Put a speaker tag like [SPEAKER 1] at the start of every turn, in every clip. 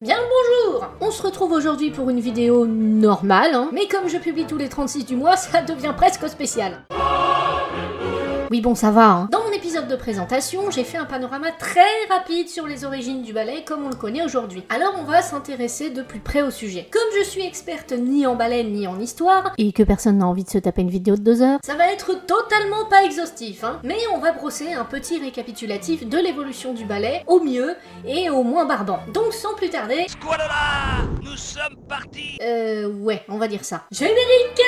[SPEAKER 1] Bien le bonjour! On se retrouve aujourd'hui pour une vidéo normale, mais comme je publie tous les 36 du mois, ça devient presque spécial. Oui bon ça va, Dans mon épisode de présentation, j'ai fait un panorama très rapide sur les origines du ballet comme on le connaît aujourd'hui. Alors on va s'intéresser de plus près au sujet. Comme je suis experte ni en ballet ni en histoire, et que personne n'a envie de se taper une vidéo de 2 heures, ça va être totalement pas exhaustif, mais on va brosser un petit récapitulatif de l'évolution du ballet, au mieux et au moins barbant. Donc sans plus tarder...
[SPEAKER 2] Squadra, nous sommes partis.
[SPEAKER 1] Ouais, on va dire ça. Générique!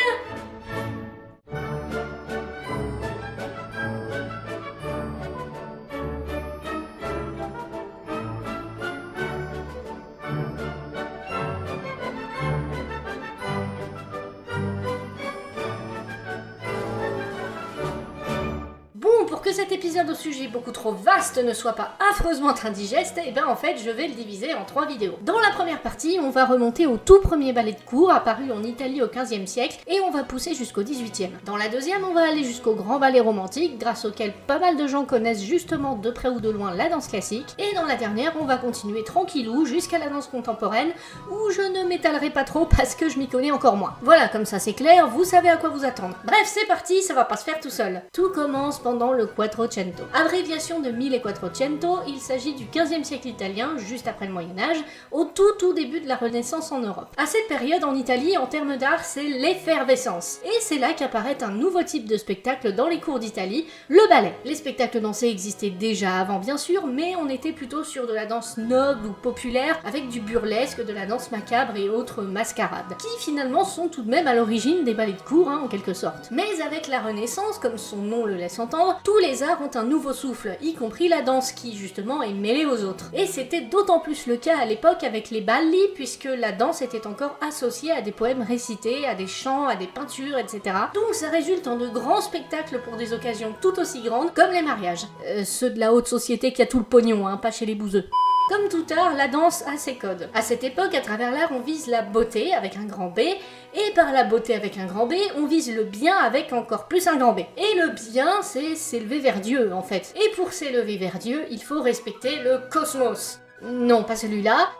[SPEAKER 1] Pour que cet épisode au sujet beaucoup trop vaste ne soit pas affreusement indigeste, et ben en fait je vais le diviser en 3 vidéos. Dans la première partie, on va remonter au tout premier ballet de cour apparu en Italie au XVe siècle et on va pousser jusqu'au XVIIIe. Dans la deuxième, on va aller jusqu'au grand ballet romantique grâce auquel pas mal de gens connaissent justement de près ou de loin la danse classique. Et dans la dernière, on va continuer tranquillou jusqu'à la danse contemporaine où je ne m'étalerai pas trop parce que je m'y connais encore moins. Voilà, comme ça c'est clair, vous savez à quoi vous attendre. Bref, c'est parti, ça va pas se faire tout seul. Tout commence pendant le Quattrocento. Abréviation de Mille et Quattrocento, il s'agit du XVe siècle italien, juste après le Moyen-Âge, au tout début de la Renaissance en Europe. À cette période en Italie, en termes d'art, c'est l'effervescence. Et c'est là qu'apparaît un nouveau type de spectacle dans les cours d'Italie, le ballet. Les spectacles dansés existaient déjà avant bien sûr, mais on était plutôt sur de la danse noble ou populaire, avec du burlesque, de la danse macabre et autres mascarades, qui finalement sont tout de même à l'origine des ballets de cour, en quelque sorte. Mais avec la Renaissance, comme son nom le laisse entendre, tous les arts ont un nouveau souffle, y compris la danse qui, justement, est mêlée aux autres. Et c'était d'autant plus le cas à l'époque avec les balli, puisque la danse était encore associée à des poèmes récités, à des chants, à des peintures, etc. Donc ça résulte en de grands spectacles pour des occasions tout aussi grandes, comme les mariages. Ceux de la haute société qui a tout le pognon, pas chez les bouseux. Comme tout art, la danse a ses codes. À cette époque, à travers l'art, on vise la beauté avec un grand B, et par la beauté avec un grand B, on vise le bien avec encore plus un grand B. Et le bien, c'est s'élever vers Dieu, en fait. Et pour s'élever vers Dieu, il faut respecter le cosmos. Non, pas celui-là.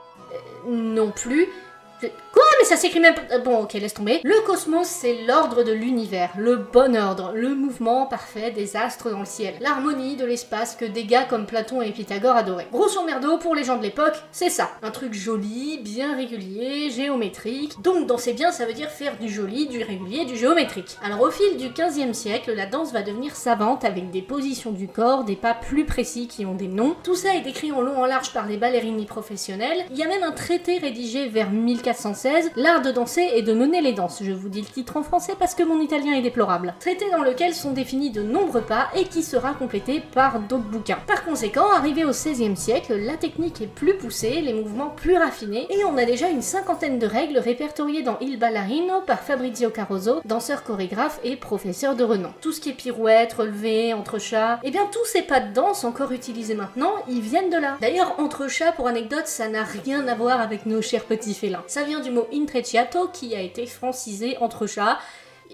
[SPEAKER 1] Non plus. Quoi? Mais ça s'écrit même pas... Bon, ok, laisse tomber. Le cosmos, c'est l'ordre de l'univers, le bon ordre, le mouvement parfait des astres dans le ciel, l'harmonie de l'espace que des gars comme Platon et Pythagore adoraient. Grosso merdo, pour les gens de l'époque, c'est ça. Un truc joli, bien régulier, géométrique. Donc danser bien, ça veut dire faire du joli, du régulier, du géométrique. Alors au fil du 15e siècle, la danse va devenir savante avec des positions du corps, des pas plus précis qui ont des noms. Tout ça est décrit en long en large par des ballerini professionnels. Il y a même un traité rédigé vers 1416, L'art de danser et de mener les danses. Je vous dis le titre en français parce que mon italien est déplorable. Traité dans lequel sont définis de nombreux pas et qui sera complété par d'autres bouquins. Par conséquent, arrivé au XVIe siècle, la technique est plus poussée, les mouvements plus raffinés, et on a déjà une 50aine de règles répertoriées dans Il Ballarino par Fabrizio Caroso, danseur chorégraphe et professeur de renom. Tout ce qui est pirouette, relevé, entrechat, et bien tous ces pas de danse encore utilisés maintenant, ils viennent de là. D'ailleurs, entrechat, pour anecdote, ça n'a rien à voir avec nos chers petits félins. Ça vient du mot intrecciato qui a été francisé entrechat.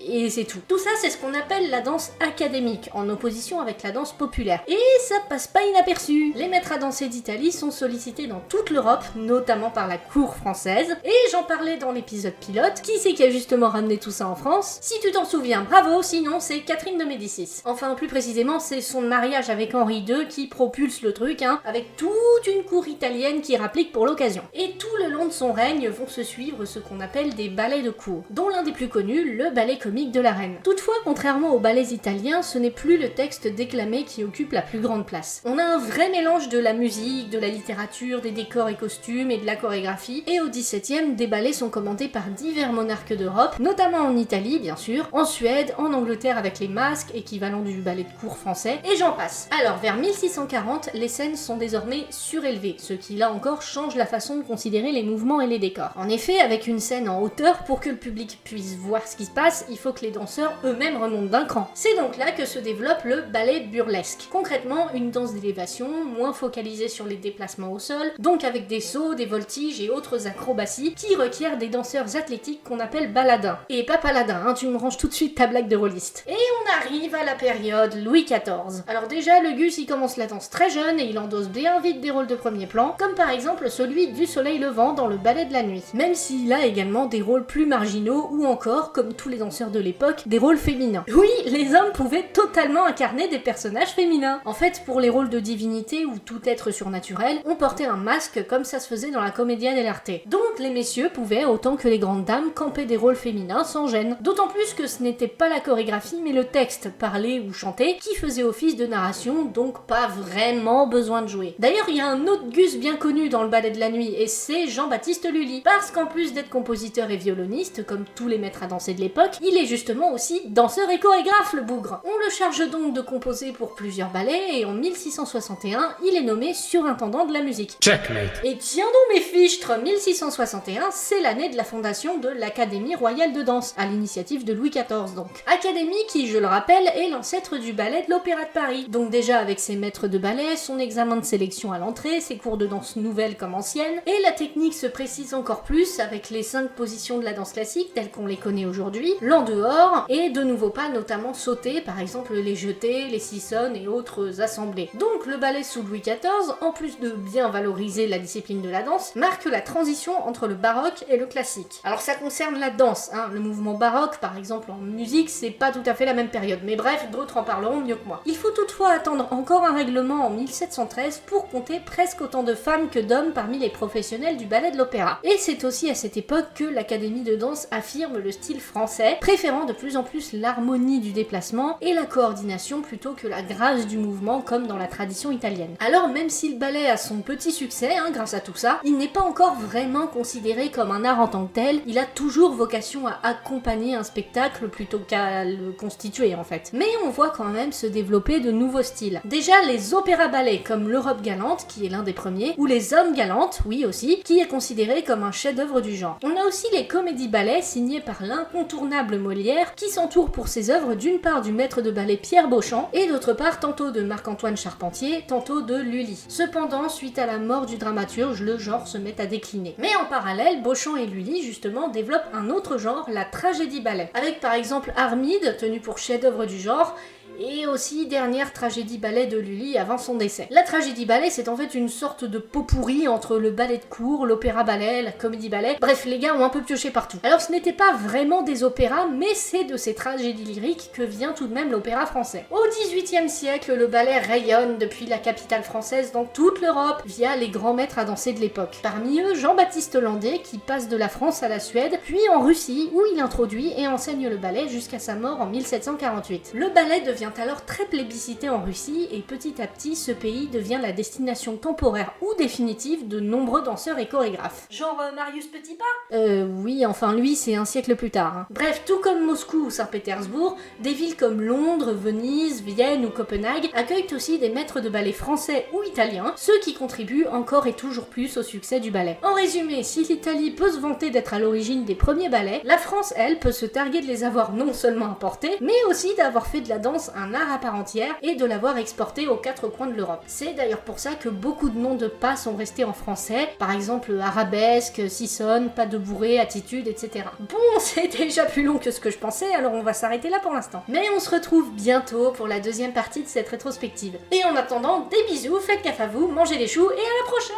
[SPEAKER 1] Et c'est tout. Tout ça, c'est ce qu'on appelle la danse académique, en opposition avec la danse populaire. Et ça passe pas inaperçu. Les maîtres à danser d'Italie sont sollicités dans toute l'Europe, notamment par la cour française. Et j'en parlais dans l'épisode pilote. Qui c'est qui a justement ramené tout ça en France? Si tu t'en souviens, bravo, sinon c'est Catherine de Médicis. Enfin, plus précisément, c'est son mariage avec Henri II qui propulse le truc, avec toute une cour italienne qui rapplique pour l'occasion. Et tout le long de son règne vont se suivre ce qu'on appelle des ballets de cour, dont l'un des plus connus, le ballet comique de la reine. Toutefois, contrairement aux ballets italiens, ce n'est plus le texte déclamé qui occupe la plus grande place. On a un vrai mélange de la musique, de la littérature, des décors et costumes et de la chorégraphie, et au XVIIe, des ballets sont commandés par divers monarques d'Europe, notamment en Italie bien sûr, en Suède, en Angleterre avec les masques, équivalent du ballet de cour français, et j'en passe. Alors vers 1640, les scènes sont désormais surélevées, ce qui là encore change la façon de considérer les mouvements et les décors. En effet, avec une scène en hauteur, pour que le public puisse voir ce qui se passe, il faut que les danseurs eux-mêmes remontent d'un cran. C'est donc là que se développe le ballet burlesque. Concrètement, une danse d'élévation, moins focalisée sur les déplacements au sol, donc avec des sauts, des voltiges et autres acrobaties qui requièrent des danseurs athlétiques qu'on appelle baladins. Et pas paladins, hein, tu me ranges tout de suite ta blague de rôliste. Et on arrive à la période Louis XIV. Alors déjà, le Gus il commence la danse très jeune et il endosse bien vite des rôles de premier plan, comme par exemple celui du soleil levant dans le ballet de la nuit. Même s'il a également des rôles plus marginaux ou encore, comme tous les danseurs de l'époque, des rôles féminins. Oui, les hommes pouvaient totalement incarner des personnages féminins. En fait, pour les rôles de divinité ou tout être surnaturel, on portait un masque comme ça se faisait dans la commedia dell'arte. Donc les messieurs pouvaient, autant que les grandes dames, camper des rôles féminins sans gêne. D'autant plus que ce n'était pas la chorégraphie mais le texte, parlé ou chanté, qui faisait office de narration, donc pas vraiment besoin de jouer. D'ailleurs, il y a un autre Gus bien connu dans le ballet de la nuit, et c'est Jean-Baptiste Lully. Parce qu'en plus d'être compositeur et violoniste, comme tous les maîtres à danser de l'époque, il est justement aussi danseur et chorégraphe, le bougre. On le charge donc de composer pour plusieurs ballets, et en 1661, il est nommé surintendant de la musique.
[SPEAKER 3] Checkmate.
[SPEAKER 1] Et tiens donc mes fichtres, 1661, c'est l'année de la fondation de l'Académie royale de danse, à l'initiative de Louis XIV donc. Académie qui, je le rappelle, est l'ancêtre du ballet de l'Opéra de Paris. Donc déjà avec ses maîtres de ballet, son examen de sélection à l'entrée, ses cours de danse nouvelles comme anciennes, et la technique se précise encore plus avec les 5 positions de la danse classique telles qu'on les connaît aujourd'hui, l'en dehors, et de nouveaux pas notamment sautés, par exemple les jetés, les sissonnes et autres assemblées. Donc le ballet sous Louis XIV, en plus de bien valoriser la discipline de la danse, marque la transition entre le baroque et le classique. Alors ça concerne la danse, hein. Le mouvement baroque par exemple en musique c'est pas tout à fait la même période, mais bref, d'autres en parleront mieux que moi. Il faut toutefois attendre encore un règlement en 1713 pour compter presque autant de femmes que d'hommes parmi les professionnels du ballet de l'opéra. Et c'est aussi à cette époque que l'Académie de danse affirme le style français, préférant de plus en plus l'harmonie du déplacement et la coordination plutôt que la grâce du mouvement comme dans la tradition italienne. Alors même si le ballet a son petit succès, hein, grâce à tout ça, il n'est pas encore vraiment considéré comme un art en tant que tel, il a toujours vocation à accompagner un spectacle plutôt qu'à le constituer en fait. Mais on voit quand même se développer de nouveaux styles. Déjà les opéras-ballets comme l'Europe galante, qui est l'un des premiers, ou les Hommes galantes, oui aussi, qui est considéré comme un chef-d'œuvre du genre. On a aussi les comédies-ballets signés par l'incontournable Molière, qui s'entoure pour ses œuvres d'une part du maître de ballet Pierre Beauchamp, et d'autre part tantôt de Marc-Antoine Charpentier, tantôt de Lully. Cependant, suite à la mort du dramaturge, le genre se met à décliner. Mais en parallèle, Beauchamp et Lully justement développent un autre genre, la tragédie-ballet, avec par exemple Armide, tenu pour chef-d'œuvre du genre, et aussi dernière tragédie-ballet de Lully avant son décès. La tragédie-ballet, c'est en fait une sorte de pot pourri entre le ballet de cour, l'opéra-ballet, la comédie-ballet, bref, les gars ont un peu pioché partout. Alors ce n'était pas vraiment des opéras, mais c'est de ces tragédies lyriques que vient tout de même l'opéra français. Au XVIIIe siècle, le ballet rayonne depuis la capitale française dans toute l'Europe, via les grands maîtres à danser de l'époque. Parmi eux, Jean-Baptiste Landais, qui passe de la France à la Suède, puis en Russie, où il introduit et enseigne le ballet jusqu'à sa mort en 1748. Le ballet devient alors très plébiscité en Russie et petit à petit ce pays devient la destination temporaire ou définitive de nombreux danseurs et chorégraphes.
[SPEAKER 4] Genre Marius Petipa ?
[SPEAKER 1] Oui, enfin lui c'est un siècle plus tard. Hein. Bref, tout comme Moscou ou Saint-Pétersbourg, des villes comme Londres, Venise, Vienne ou Copenhague accueillent aussi des maîtres de ballet français ou italiens, ceux qui contribuent encore et toujours plus au succès du ballet. En résumé, si l'Italie peut se vanter d'être à l'origine des premiers ballets, la France, elle, peut se targuer de les avoir non seulement importés, mais aussi d'avoir fait de la danse un art à part entière et de l'avoir exporté aux 4 coins de l'Europe. C'est d'ailleurs pour ça que beaucoup de noms de pas sont restés en français, par exemple arabesque, sissonne, pas de bourrée, attitude, etc. Bon, c'est déjà plus long que ce que je pensais, alors on va s'arrêter là pour l'instant. Mais on se retrouve bientôt pour la deuxième partie de cette rétrospective. Et en attendant, des bisous, faites gaffe à vous, mangez des choux et à la prochaine!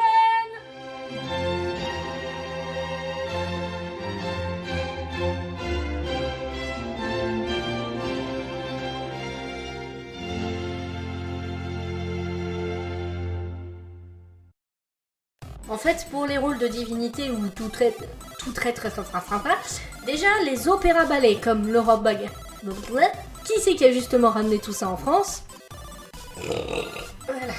[SPEAKER 1] En fait, pour les rôles de divinité ou tout très déjà les opéras-ballets comme l'Europe baguette. Qui c'est qui a justement ramené tout ça en France? Voilà.